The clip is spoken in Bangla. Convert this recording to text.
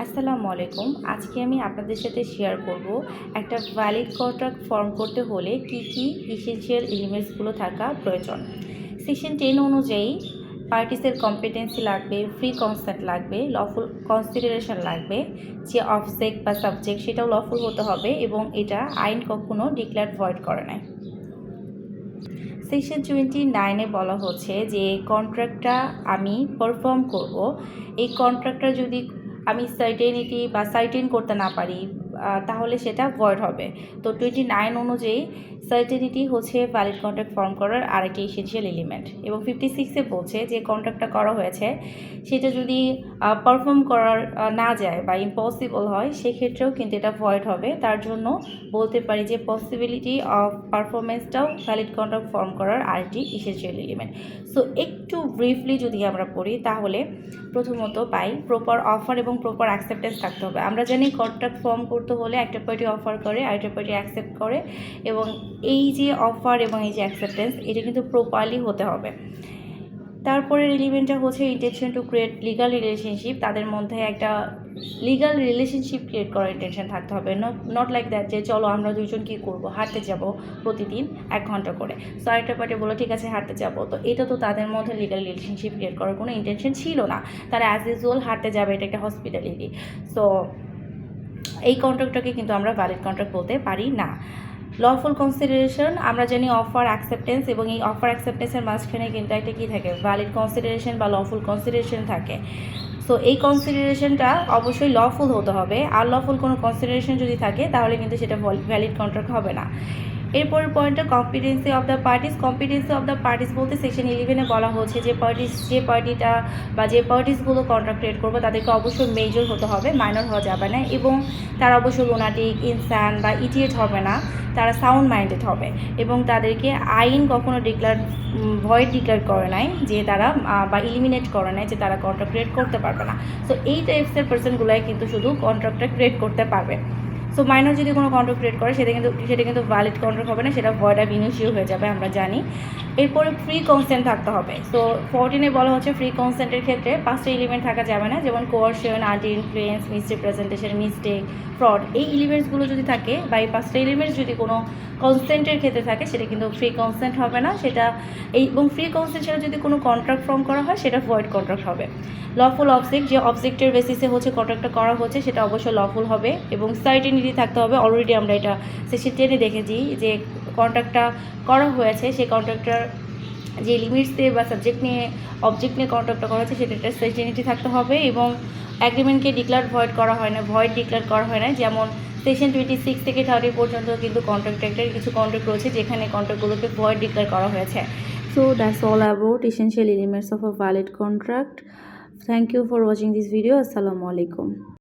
আসসালামু আলাইকুম। আজকে আমি আপনাদের সাথে শেয়ার করব একটা ভ্যালিড কন্ট্রাক্ট ফর্ম করতে হলে কি এসেনশিয়াল এলিমেন্টসগুলো থাকা প্রয়োজন। সেকশন 10 অনুযায়ী পার্টিসের কম্পিটেন্সি লাগবে, ফ্রি কনসেন্ট লাগবে, লফুল কনসিডারেশন লাগবে, যে অবজেক্ট বা সাবজেক্ট সেটাও লফুল হতে হবে এবং এটা আইন কখনো ডিক্লেয়ার ভয়েড করে নাই। সেকশন 29-এ বলা হচ্ছে যে কন্ট্রাক্টটা আমি পারফর্ম করব, এই কন্ট্রাক্টটা যদি আমি সার্টেনিটি বা সার্টেন করতে না পারি তাহলে সেটা ভয়েড হবে। তো 29 অনুযায়ী সার্টেনিটি হচ্ছে ভ্যালিড কন্ট্রাক্ট ফর্ম করার আরেকটি এসেনশিয়াল এলিমেন্ট এবং 56-এ বলছে যে কন্ট্রাক্টটা করা হয়েছে সেটা যদি পারফর্ম করার না যায় বা ইম্পসিবল হয় সেক্ষেত্রেও কিন্তু এটা ভয়েড হবে। তার জন্য বলতে পারি যে পসিবিলিটি অফ পারফরমেন্সটাও ভ্যালিড কন্ট্রাক্ট ফর্ম করার আরেকটি এসেনশিয়াল এলিমেন্ট। সো একটু ব্রিফলি যদি আমরা পড়ি তাহলে প্রথমত পাই প্রপার অফার এবং প্রপার অ্যাকসেপ্টেন্স থাকতে হবে। আমরা জানি কন্ট্রাক্ট ফর্ম করতে হলে একটা পার্টি অফার করে আরেকটা পার্টি অ্যাকসেপ্ট করে এবং এই যে অফার এবং এই যে অ্যাকসেপ্টেন্স এটা কিন্তু প্রপারলি হতে হবে। তারপরের এলিমেন্টটা হচ্ছে intention to create legal relationship, তাদের মধ্যে একটা লিগাল রিলেশনশিপ ক্রিয়েট করার ইন্টেনশন থাকতে হবে। নট লাইক দ্যাট যে চলো আমরা দুইজন কী করবো, হাঁটতে যাব প্রতিদিন 1 ঘন্টা করে। সো আরেকটা পার্টি বলো ঠিক আছে হাঁটতে যাবো, তো এটা তো তাদের মধ্যে লিগাল রিলেশনশিপ ক্রিয়েট করার কোনো ইন্টেনশন ছিল না, তারা অ্যাজ ইউজুয়াল হাঁটতে যাবে, এটা একটা হসপিটালিটি। সো এই কন্ট্রাক্টটাকে কিন্তু আমরা ভ্যালিড কন্ট্রাক্ট বলতে পারি না। লফুল কনসিডারেশন, আমরা জানি অফার অ্যাকসেপ্টেন্স এবং এই অফার অ্যাকসেপ্টেন্সের মাঝখানে কিন্তু একটা কী থাকে, ভ্যালিড কনসিডারেশন বা লফুল কনসিডারেশন থাকে। সো এই কনসিডারেশনটা অবশ্যই লফুল হতে হবে, আর লফুল কোনো কনসিডারেশন যদি থাকে তাহলে কিন্তু সেটা ভ্যালিড কন্ট্রাক্ট হবে না। এরপরের পয়েন্টটা competency of the parties. Competency of the parties বলতে সেকশন 11-এ বলা হচ্ছে যে পার্টিটা বা যে পার্টিসগুলো কন্ট্রাক্ট ক্রিয়েট করবে তাদেরকে অবশ্যই মেজর হতে হবে, মাইনর হওয়া যাবে না, এবং তারা অবশ্যই লুনাটিক, ইনসান বা ইডিয়েট হবে না, তারা সাউন্ড মাইন্ডেড হবে এবং তাদেরকে আইন কখনো ভয়েড ডিক্লেয়ার করে নাই যে তারা বা ইলিমিনেট করে নাই যে তারা কন্ট্রাক্ট ক্রিয়েট করতে পারবে না। সো এই টাইপসের পার্সনগুলাই কিন্তু শুধু কন্ট্রাক্টটা ক্রিয়েট করতে পারবে। সো মাইনর যদি কোনো কন্ট্রাক্ট ক্রিয়েট করে সেটা কিন্তু ভ্যালিড কন্ট্রাক্ট হবে না, সেটা ভয়েড অফ ইনিশিও হয়ে যাবে, আমরা জানি। এরপরে ফ্রি কনসেন্ট থাকতে হবে। সো 14-এ বলা হচ্ছে ফ্রি কনসেন্টের ক্ষেত্রে 5টা এলিমেন্ট থাকা যাবে না, যেমন কোয়ারশন, aunty influence, misrepresentation, mistake, fraud. এই এলিমেন্টসগুলো যদি থাকে বা এই 5টা এলিমেন্টস যদি কোনো কনসেন্টের ক্ষেত্রে থাকে সেটা কিন্তু ফ্রি কনসেন্ট হবে না, সেটা এবং ফ্রি কনসেন্ট ছাড়া যদি কোনো কন্ট্রাক্ট ফর্ম করা হয় সেটা ভয়েড কন্ট্রাক্ট হবে। লফুল অবজেক্ট, যে অবজেক্টের বেসিসে হচ্ছে কন্ট্রাক্টটা করা হচ্ছে সেটা অবশ্যই লফুল হবে এবং সার্টেনিটি থাকতে হবে। অলরেডি আমরা এটা সেকশন 10-এ দেখেছি যে কন্ট্রাক্টটা করা হয়েছে সেই কন্ট্রাক্টটার যে লিমিটস দিয়ে বা সাবজেক্ট নিয়ে অবজেক্ট নিয়ে কন্ট্রাক্টটা করা হচ্ছে সেটা সার্টেনিটি থাকতে হবে এবং অ্যাগ্রিমেন্টকে ডিক্লেয়ার ভয়েড করা হয় না, ভয়েড ডিক্লেয়ার করা হয় না। যেমন সেকশন 26 থেকে 30 পর্যন্ত কিন্তু কন্ট্রাক্টের কিছু কন্ট্রাক্ট রয়েছে যেখানে কন্ট্রাক্টগুলোকে ভয়েড ডিক্লেয়ার করা হয়েছে। So that's all about essential elements of a valid contract. Thank you for watching this video. Assalamu alaikum.